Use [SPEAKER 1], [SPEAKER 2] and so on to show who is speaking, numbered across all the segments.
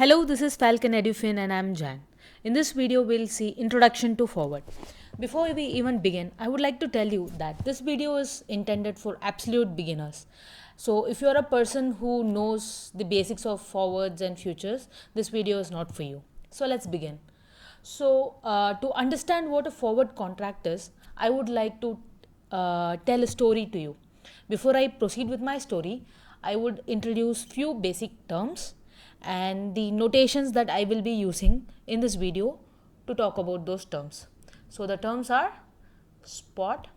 [SPEAKER 1] Hello, this is Falcon Edufin and I'm Jan. In this video, we'll see Introduction to Forward. Before we even begin, I would like to tell you that this video is intended for absolute beginners. So if you're a person who knows the basics of forwards and futures, this video is not for you. So let's begin. So to understand what a forward contract is, I would like to tell a story to you. Before I proceed with my story, I would introduce few basic terms and the notations that I will be using in this video to talk about those terms. So the terms are spot,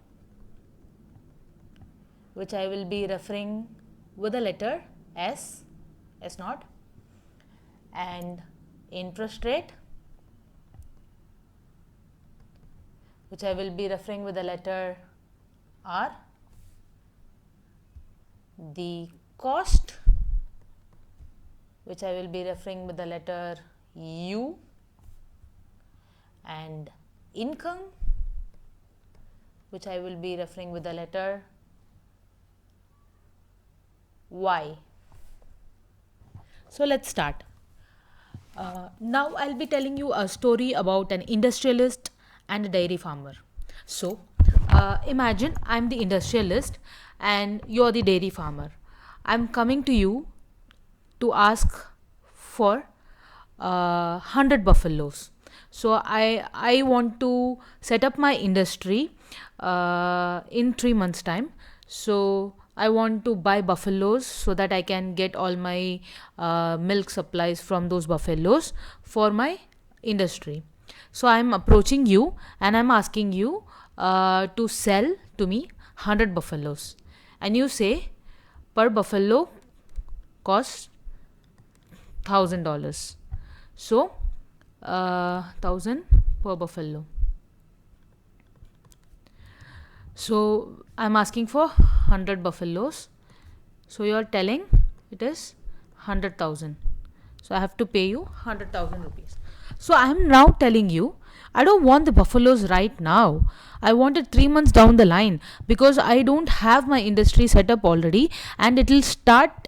[SPEAKER 1] which I will be referring with the letter S naught, and interest rate, which I will be referring with the letter R, the cost, which I will be referring with the letter U, and income, which I will be referring with the letter Y. So let's start. Now I'll be telling you a story about an industrialist and a dairy farmer. So imagine I'm the industrialist and you're the dairy farmer. I'm coming to you to ask for 100 buffaloes. So I want to set up my industry in 3 months time. So I want to buy buffaloes so that I can get all my milk supplies from those buffaloes for my industry. So I'm approaching you and I'm asking you to sell to me 100 buffaloes, and you say per buffalo costs $1,000. So 1,000 per buffalo. So I'm asking for 100 buffaloes. So you're telling it is 100,000. So I have to pay you 100,000 rupees. So I'm now telling you I don't want the buffaloes right now. I want it 3 months down the line because I don't have my industry set up already and it will start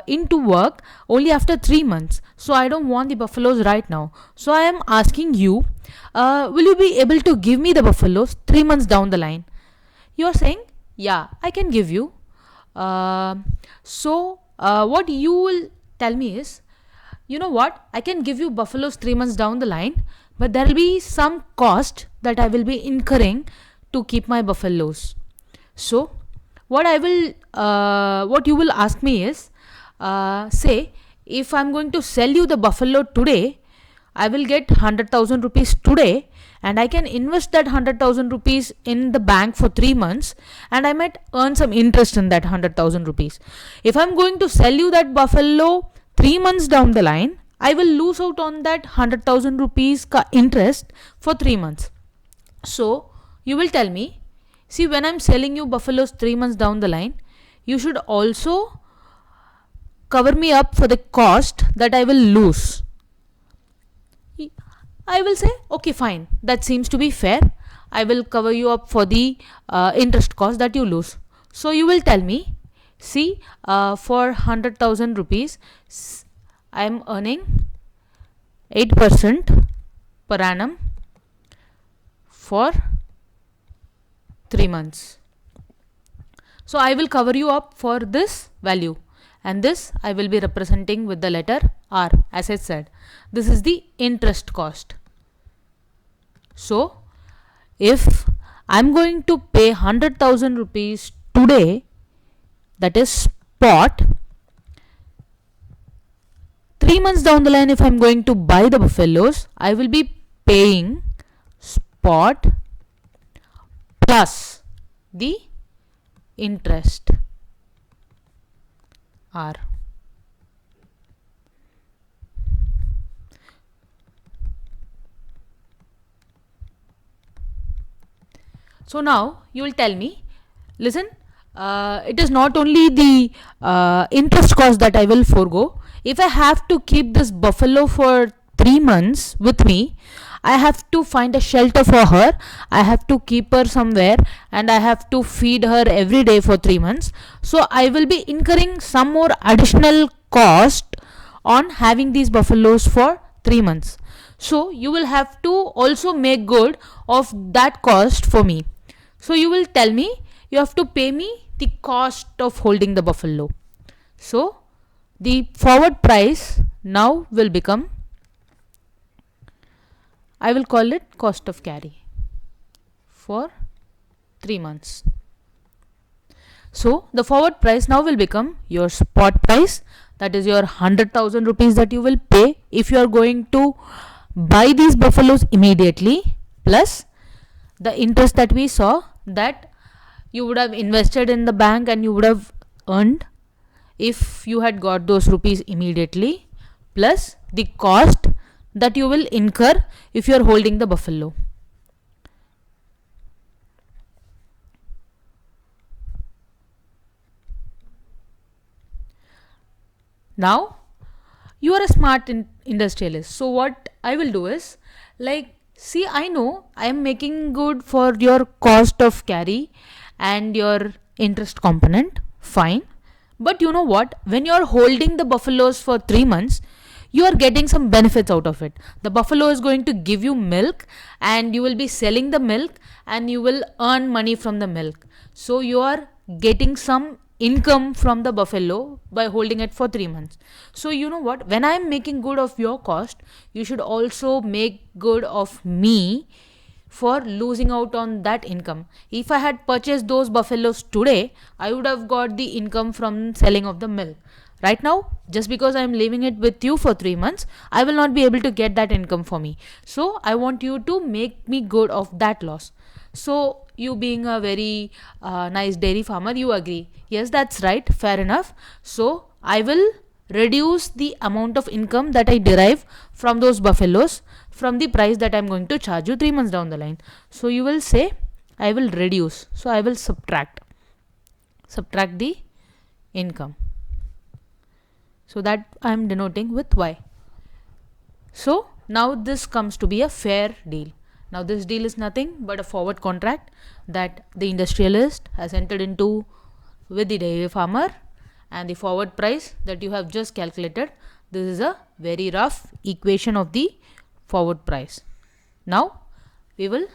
[SPEAKER 1] into work only after 3 months. So I don't want the buffaloes right now. So I am asking you, will you be able to give me the buffaloes 3 months down the line? You are saying, yeah, I can give you. What you will tell me is, you know what, I can give you buffaloes 3 months down the line, but there will be some cost that I will be incurring to keep my buffaloes. So what you will ask me is, say if I'm going to sell you the buffalo today, I will get 100,000 rupees today and I can invest that 100,000 rupees in the bank for 3 months and I might earn some interest in that 100,000 rupees. If I'm going to sell you that buffalo 3 months down the line, I will lose out on that 100,000 rupees interest for 3 months. So you will tell me, see, when I'm selling you buffaloes 3 months down the line, you should also cover me up for the cost that I will lose. I will say, okay, fine, that seems to be fair. I will cover you up for the interest cost that you lose. So you will tell me, see, for 100,000 rupees, I am earning 8% per annum for 3 months. So I will cover you up for this value, and this I will be representing with the letter R. As I said, this is the interest cost. So if I'm going to pay 100,000 rupees today, that is spot, 3 months down the line if I'm going to buy the buffaloes, I will be paying spot plus the interest R. So now you will tell me, listen, it is not only the interest cost that I will forego. If I have to keep this buffalo for 3 months with me, I have to find a shelter for her, I have to keep her somewhere, and I have to feed her every day for 3 months. So I will be incurring some more additional cost on having these buffaloes for 3 months. So you will have to also make good of that cost for me. So you will tell me you have to pay me the cost of holding the buffalo. So the forward price now will become, I will call it cost of carry for 3 months. So the forward price now will become your spot price, that is your 100,000 rupees that you will pay if you are going to buy these buffaloes immediately, plus the interest that we saw that you would have invested in the bank and you would have earned if you had got those rupees immediately, plus the cost that you will incur if you are holding the buffalo. Now you are a smart industrialist. So what I will do is, like, see, I know I am making good for your cost of carry and your interest component, fine. But you know what? When you are holding the buffaloes for 3 months, you are getting some benefits out of it. The buffalo is going to give you milk and you will be selling the milk and you will earn money from the milk. So you are getting some income from the buffalo by holding it for 3 months. So you know what? When I am making good of your cost, you should also make good of me for losing out on that income. If I had purchased those buffaloes today, I would have got the income from selling of the milk. Right now, just because I am leaving it with you for 3 months, I will not be able to get that income for me. So I want you to make me good of that loss. So you being a very nice dairy farmer, you agree. Yes, that's right. Fair enough. So I will reduce the amount of income that I derive from those buffaloes from the price that I'm going to charge you 3 months down the line. So you will say, I will reduce. So I will subtract the income. So that I am denoting with Y. So now this comes to be a fair deal. Now this deal is nothing but a forward contract that the industrialist has entered into with the dairy farmer, and the forward price that you have just calculated. This is a very rough equation of the forward price. Now we will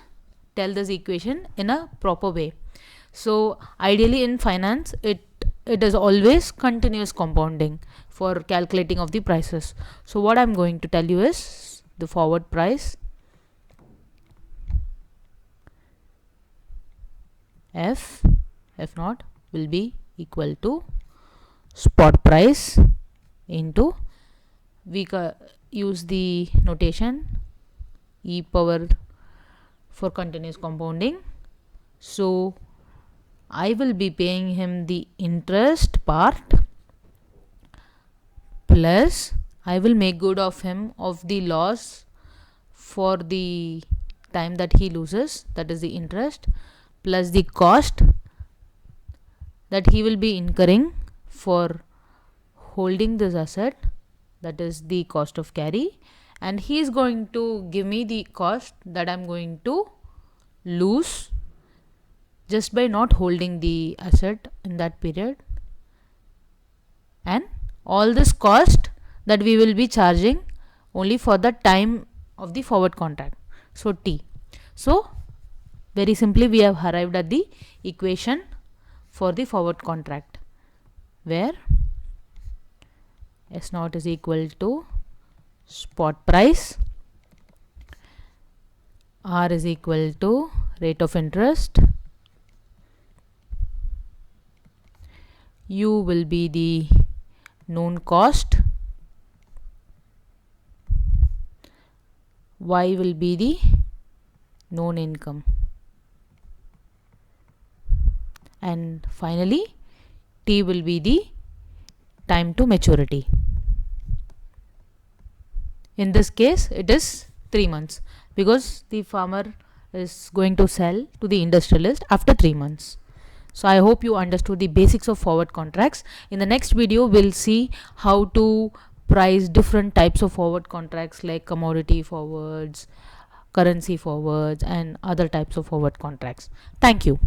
[SPEAKER 1] tell this equation in a proper way. So ideally in finance, it is always continuous compounding for calculating of the prices. So what I'm going to tell you is the forward price F naught will be equal to spot price into, we use the notation e power for continuous compounding. So I will be paying him the interest part, plus I will make good of him of the loss for the time that he loses, that is the interest, plus the cost that he will be incurring for holding this asset, that is the cost of carry, and he is going to give me the cost that I'm going to lose just by not holding the asset in that period, and all this cost that we will be charging only for the time of the forward contract, so T. So very simply we have arrived at the equation for the forward contract, where S naught is equal to spot price, R is equal to rate of interest, U will be the known cost, Y will be the known income, and finally T will be the time to maturity. In this case it is 3 months because the farmer is going to sell to the industrialist after 3 months. So I hope you understood the basics of forward contracts. In the next video we'll see how to price different types of forward contracts like commodity forwards, currency forwards, and other types of forward contracts. Thank you.